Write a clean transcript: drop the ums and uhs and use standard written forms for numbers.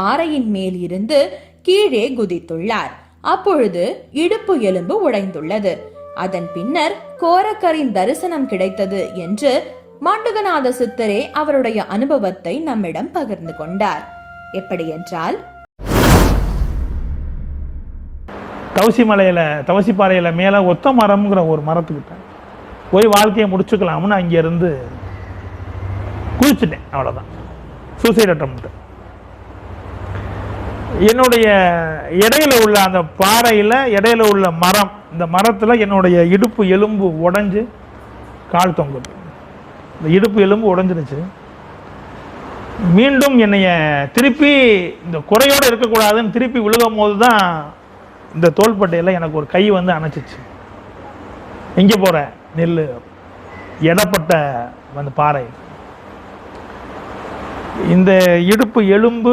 பாறையின் மேல் இருந்து கீழே குதித்துள்ளார். அப்பொழுது இடுப்பு எலும்பு உடைந்துள்ளது. அதன் பின்னர் கோரக்கரின் தரிசனம் கிடைத்தது என்று மாண்டுகநாத சித்தரே அவருடைய அனுபவத்தை நம்மிடம் பகிர்ந்து கொண்டார். எப்படி என்றால், தவசிப்பாறையில் மேலே ஒத்த மரம்ங்கிற ஒரு மரத்துக்கிட்ட போய் வாழ்க்கையை முடிச்சுக்கலாம்னு அங்கேருந்து குதிச்சுட்டேன். அவ்வளோதான், சூசைட் அட்டெம்ப்ட். என்னுடைய இடையில உள்ள அந்த பாறையில் இடையில உள்ள மரம், இந்த மரத்தில் என்னுடைய இடுப்பு எலும்பு உடைஞ்சு கால் தொங்குது. இந்த இடுப்பு எலும்பு உடஞ்சிருச்சு. மீண்டும் என்னைய திருப்பி இந்த குறையோடு இருக்கக்கூடாதுன்னு திருப்பி விழுகும் போது தான் இந்த தோள்பட்டையில் எனக்கு ஒரு கை வந்து அணைச்சிச்சு. எங்கே போகிற நெல் எடப்பட்ட அந்த பாறை. இந்த இடுப்பு எலும்பு